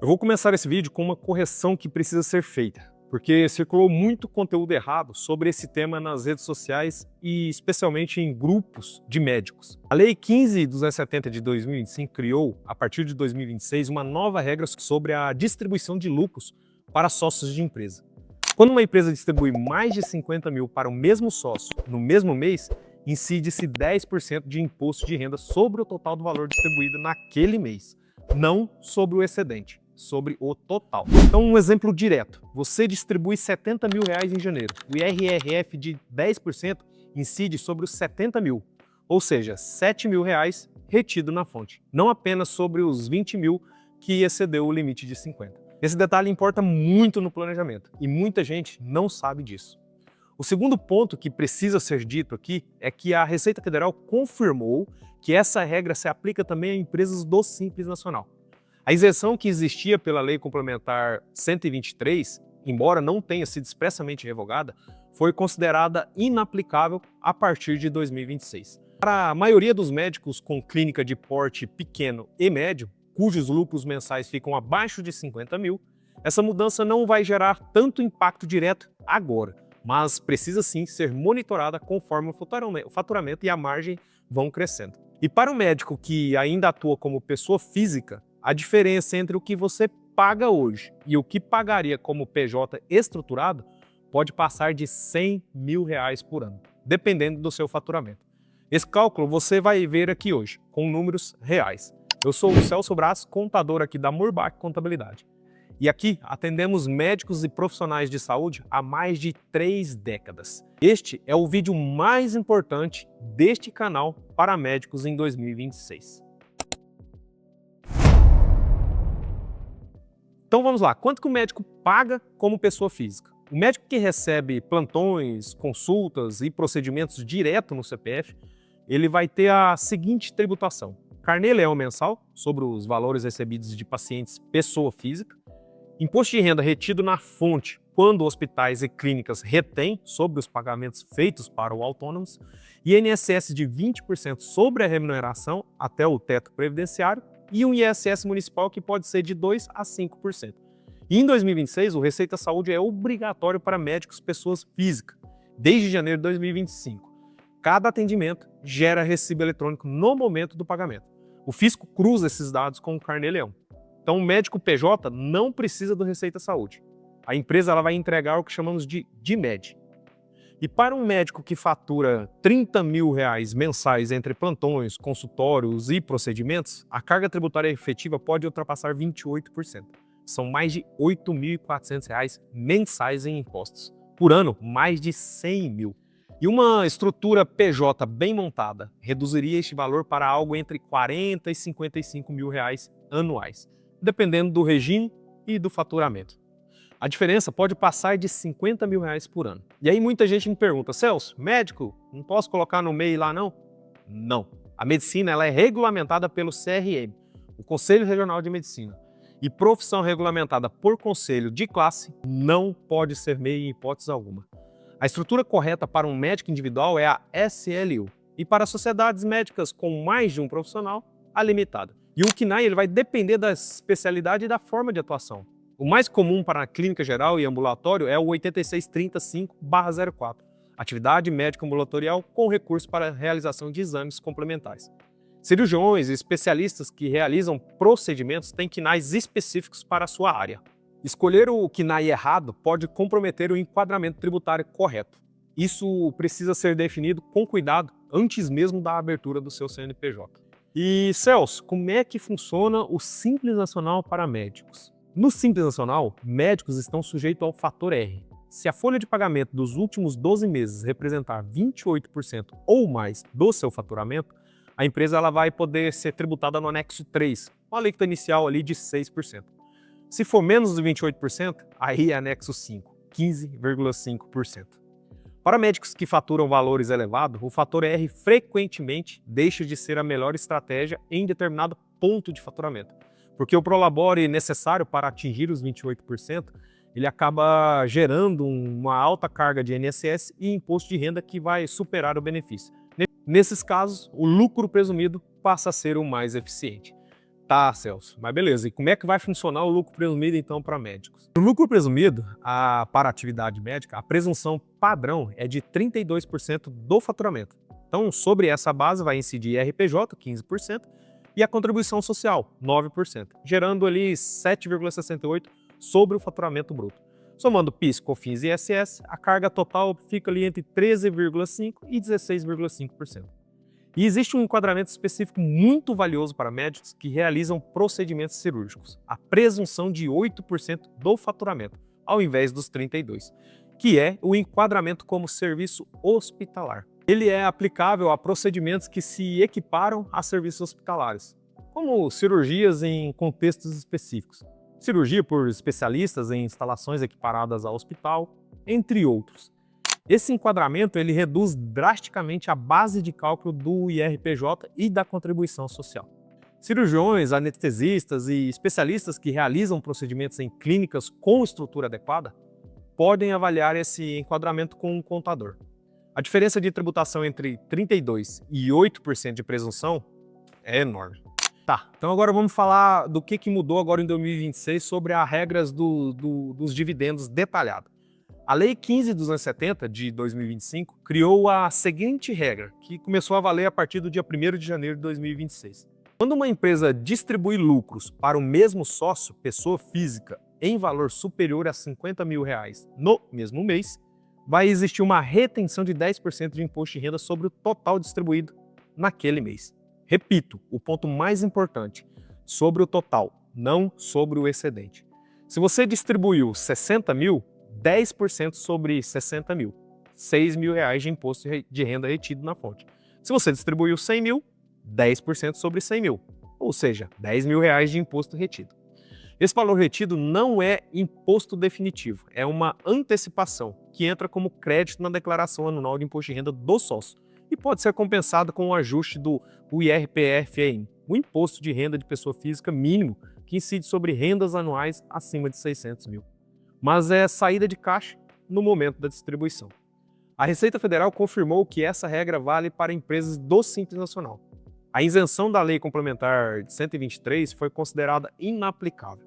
Eu vou começar esse vídeo com uma correção que precisa ser feita, porque circulou muito conteúdo errado sobre esse tema nas redes sociais e especialmente em grupos de médicos. A Lei 15.270 de 2025 criou, a partir de 2026, uma nova regra sobre a distribuição de lucros para sócios de empresa. Quando uma empresa distribui mais de 50 mil para o mesmo sócio no mesmo mês, incide-se 10% de imposto de renda sobre o total do valor distribuído naquele mês, não sobre o excedente, sobre o total. Então, um exemplo direto: você distribui 70 mil reais em janeiro. O IRRF de 10% incide sobre os 70 mil, ou seja, 7 mil reais retido na fonte, não apenas sobre os 20 mil que excedeu o limite de 50. Esse detalhe importa muito no planejamento e muita gente não sabe disso. O segundo ponto que precisa ser dito aqui é que a Receita Federal confirmou que essa regra se aplica também a empresas do Simples Nacional. A isenção que existia pela Lei Complementar 123, embora não tenha sido expressamente revogada, foi considerada inaplicável a partir de 2026. Para a maioria dos médicos com clínica de porte pequeno e médio, cujos lucros mensais ficam abaixo de 50 mil, essa mudança não vai gerar tanto impacto direto agora, mas precisa sim ser monitorada conforme o faturamento e a margem vão crescendo. E para o médico que ainda atua como pessoa física, a diferença entre o que você paga hoje e o que pagaria como PJ estruturado pode passar de 100 mil reais por ano, dependendo do seu faturamento. Esse cálculo você vai ver aqui hoje, com números reais. Eu sou o Celso Braz, contador aqui da Murbach Contabilidade. E aqui atendemos médicos e profissionais de saúde há mais de 3 décadas. Este é o vídeo mais importante deste canal para médicos em 2026. Então vamos lá, quanto que o médico paga como pessoa física? O médico que recebe plantões, consultas e procedimentos direto no CPF, ele vai ter a seguinte tributação: carnê-leão mensal sobre os valores recebidos de pacientes pessoa física, imposto de renda retido na fonte quando hospitais e clínicas retêm sobre os pagamentos feitos para o autônomos, INSS de 20% sobre a remuneração até o teto previdenciário e um ISS municipal que pode ser de 2% a 5%. E em 2026, o Receita Saúde é obrigatório para médicos pessoas físicas, desde janeiro de 2025. Cada atendimento gera recibo eletrônico no momento do pagamento. O fisco cruza esses dados com o carnê-leão. Então, o médico PJ não precisa do Receita Saúde. A empresa ela vai entregar o que chamamos de DMED. E para um médico que fatura 30 mil reais mensais entre plantões, consultórios e procedimentos, a carga tributária efetiva pode ultrapassar 28%. São mais de 8.400 reais mensais em impostos. Por ano, mais de 100 mil. E uma estrutura PJ bem montada reduziria este valor para algo entre 40 e 55 mil reais anuais, dependendo do regime e do faturamento. A diferença pode passar de 50 mil reais por ano. E aí muita gente me pergunta: Celso, médico, não posso colocar no MEI lá não? Não. A medicina ela é regulamentada pelo CRM, o Conselho Regional de Medicina. E profissão regulamentada por conselho de classe não pode ser MEI em hipótese alguma. A estrutura correta para um médico individual é a SLU. E para sociedades médicas com mais de um profissional, a limitada. E o CNAE ele vai depender da especialidade e da forma de atuação. O mais comum para a clínica geral e ambulatório é o 8635/04, atividade médica ambulatorial com recurso para a realização de exames complementares. Cirurgiões e especialistas que realizam procedimentos têm CNAEs específicos para a sua área. Escolher o CNAE errado pode comprometer o enquadramento tributário correto. Isso precisa ser definido com cuidado antes mesmo da abertura do seu CNPJ. E, Celso, como é que funciona o Simples Nacional para médicos? No Simples Nacional, médicos estão sujeitos ao fator R. Se a folha de pagamento dos últimos 12 meses representar 28% ou mais do seu faturamento, a empresa ela vai poder ser tributada no anexo 3, com a alíquota inicial ali de 6%. Se for menos de 28%, aí é anexo 5, 15,5%. Para médicos que faturam valores elevados, o fator R frequentemente deixa de ser a melhor estratégia em determinado ponto de faturamento, porque o prolabore necessário para atingir os 28%, ele acaba gerando uma alta carga de INSS e imposto de renda que vai superar o benefício. Nesses casos, o lucro presumido passa a ser o mais eficiente. Tá, Celso, mas beleza. E como é que vai funcionar o lucro presumido, então, para médicos? No lucro presumido, para a atividade médica, a presunção padrão é de 32% do faturamento. Então, sobre essa base vai incidir RPJ, 15%, e a contribuição social, 9%, gerando ali 7,68% sobre o faturamento bruto. Somando PIS, COFINS e ISS, a carga total fica ali entre 13,5% e 16,5%. E existe um enquadramento específico muito valioso para médicos que realizam procedimentos cirúrgicos, a presunção de 8% do faturamento, ao invés dos 32%, que é o enquadramento como serviço hospitalar. Ele é aplicável a procedimentos que se equiparam a serviços hospitalares, como cirurgias em contextos específicos, cirurgia por especialistas em instalações equiparadas ao hospital, entre outros. Esse enquadramento ele reduz drasticamente a base de cálculo do IRPJ e da contribuição social. Cirurgiões, anestesistas e especialistas que realizam procedimentos em clínicas com estrutura adequada podem avaliar esse enquadramento com um contador. A diferença de tributação entre 32% e 8% de presunção é enorme. Tá, então agora vamos falar do que mudou agora em 2026 sobre as regras dos dividendos detalhado. A Lei 15.270 de 2025 criou a seguinte regra, que começou a valer a partir do dia 1º de janeiro de 2026. Quando uma empresa distribui lucros para o mesmo sócio, pessoa física, em valor superior a R$50 mil no mesmo mês, vai existir uma retenção de 10% de imposto de renda sobre o total distribuído naquele mês. Repito, o ponto mais importante, sobre o total, não sobre o excedente. Se você distribuiu 60 mil, 10% sobre 60 mil, R$6 mil de imposto de renda retido na fonte. Se você distribuiu 100 mil, 10% sobre 100 mil, ou seja, R$10 mil de imposto retido. Esse valor retido não é imposto definitivo, é uma antecipação que entra como crédito na declaração anual de imposto de renda do sócio e pode ser compensado com o ajuste do IRPF-EIM, o imposto de renda de pessoa física mínimo que incide sobre rendas anuais acima de 600 mil. Mas é saída de caixa no momento da distribuição. A Receita Federal confirmou que essa regra vale para empresas do Simples Nacional. A isenção da Lei Complementar 123 foi considerada inaplicável.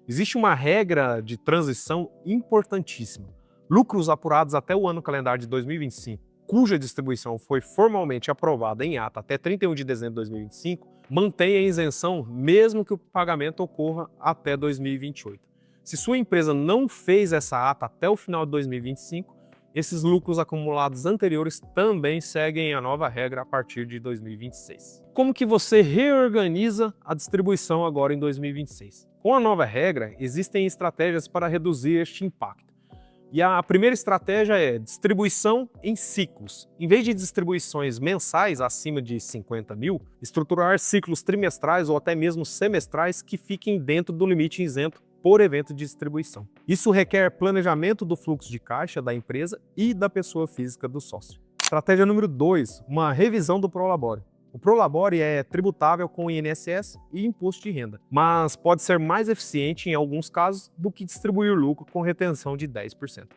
Existe uma regra de transição importantíssima. Lucros apurados até o ano calendário de 2025, cuja distribuição foi formalmente aprovada em ata até 31 de dezembro de 2025, mantém a isenção mesmo que o pagamento ocorra até 2028. Se sua empresa não fez essa ata até o final de 2025, esses lucros acumulados anteriores também seguem a nova regra a partir de 2026. Como que você reorganiza a distribuição agora em 2026? Com a nova regra, existem estratégias para reduzir este impacto. E a primeira estratégia é distribuição em ciclos. Em vez de distribuições mensais acima de 50 mil, estruturar ciclos trimestrais ou até mesmo semestrais que fiquem dentro do limite isento por evento de distribuição. Isso requer planejamento do fluxo de caixa da empresa e da pessoa física do sócio. Estratégia número 2, uma revisão do Prolabore. O Prolabore é tributável com INSS e imposto de renda, mas pode ser mais eficiente em alguns casos do que distribuir lucro com retenção de 10%.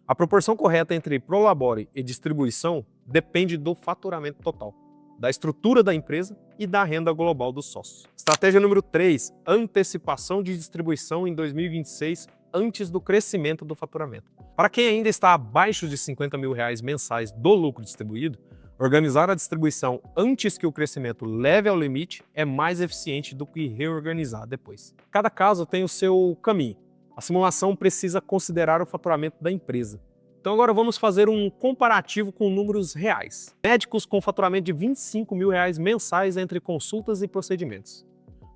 A proporção correta entre Prolabore e distribuição depende do faturamento total, da estrutura da empresa e da renda global dos sócios. Estratégia número 3, antecipação de distribuição em 2026 antes do crescimento do faturamento. Para quem ainda está abaixo de R$50 mil mensais do lucro distribuído, organizar a distribuição antes que o crescimento leve ao limite é mais eficiente do que reorganizar depois. Cada caso tem o seu caminho. A simulação precisa considerar o faturamento da empresa. Então agora vamos fazer um comparativo com números reais. Médicos com faturamento de R$25 mil mensais entre consultas e procedimentos.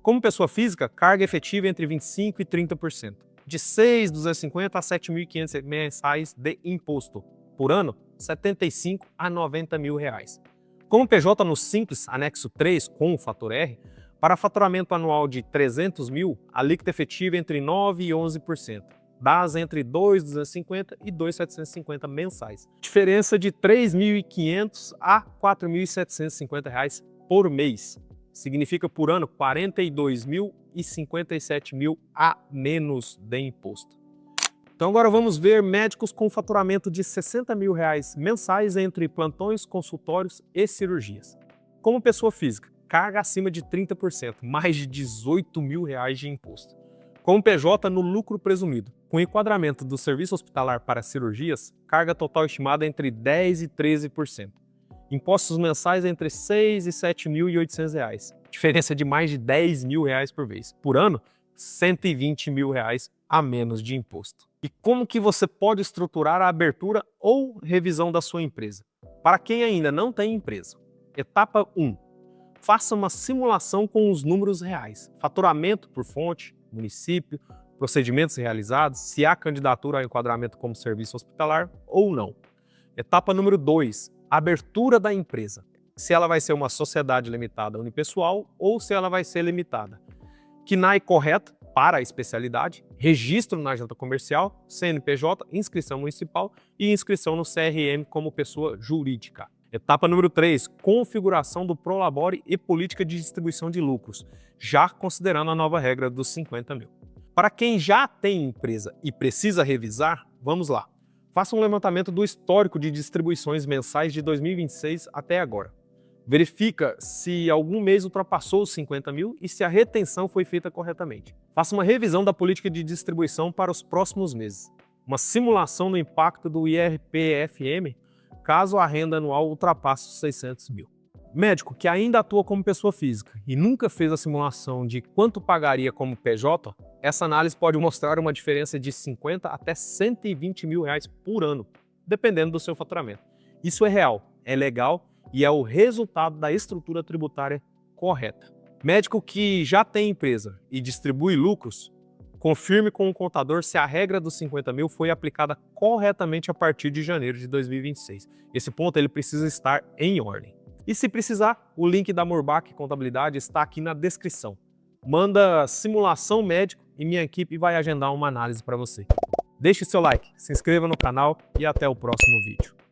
Como pessoa física, carga efetiva entre 25% e 30%. De 6.250 a 7.500 mensais de imposto. Por ano, 75 a 90 mil reais. Como PJ no Simples, anexo 3, com o fator R, para faturamento anual de 300 mil, a alíquota efetiva entre 9% e 11%. Das entre 2.250 e 2.750 mensais. Diferença de 3.500 a 4.750 reais por mês. Significa por ano 42 mil e 57 mil a menos de imposto. Então agora vamos ver médicos com faturamento de 60 mil reais mensais entre plantões, consultórios e cirurgias. Como pessoa física, carga acima de 30%, mais de R$18 mil de imposto. Como PJ no lucro presumido, com enquadramento do serviço hospitalar para cirurgias, carga total estimada entre 10% e 13%. Impostos mensais entre R$ 6.000 e R$ 7.800, diferença de mais de R$10 mil por vez. Por ano, R$120 mil a menos de imposto. E como que você pode estruturar a abertura ou revisão da sua empresa? Para quem ainda não tem empresa, etapa 1. Faça uma simulação com os números reais. Faturamento por fonte, município, procedimentos realizados, se há candidatura ao enquadramento como serviço hospitalar ou não. Etapa número 2. Abertura da empresa. Se ela vai ser uma sociedade limitada unipessoal ou se ela vai ser limitada. KNAI correta para a especialidade, registro na junta comercial, CNPJ, inscrição municipal e inscrição no CRM como pessoa jurídica. Etapa número 3, configuração do Prolabore e política de distribuição de lucros, já considerando a nova regra dos 50 mil. Para quem já tem empresa e precisa revisar, vamos lá. Faça um levantamento do histórico de distribuições mensais de 2026 até agora. Verifica se algum mês ultrapassou os 50 mil e se a retenção foi feita corretamente. Faça uma revisão da política de distribuição para os próximos meses. Uma simulação do impacto do IRPFM caso a renda anual ultrapasse os 600 mil. Médico que ainda atua como pessoa física e nunca fez a simulação de quanto pagaria como PJ, essa análise pode mostrar uma diferença de 50 até 120 mil por ano, dependendo do seu faturamento. Isso é real, é legal e é o resultado da estrutura tributária correta. Médico que já tem empresa e distribui lucros, confirme com o contador se a regra dos 50 mil foi aplicada corretamente a partir de janeiro de 2026. Esse ponto ele precisa estar em ordem. E se precisar, o link da Murbach Contabilidade está aqui na descrição. Manda simulação médico e minha equipe vai agendar uma análise para você. Deixe seu like, se inscreva no canal e até o próximo vídeo.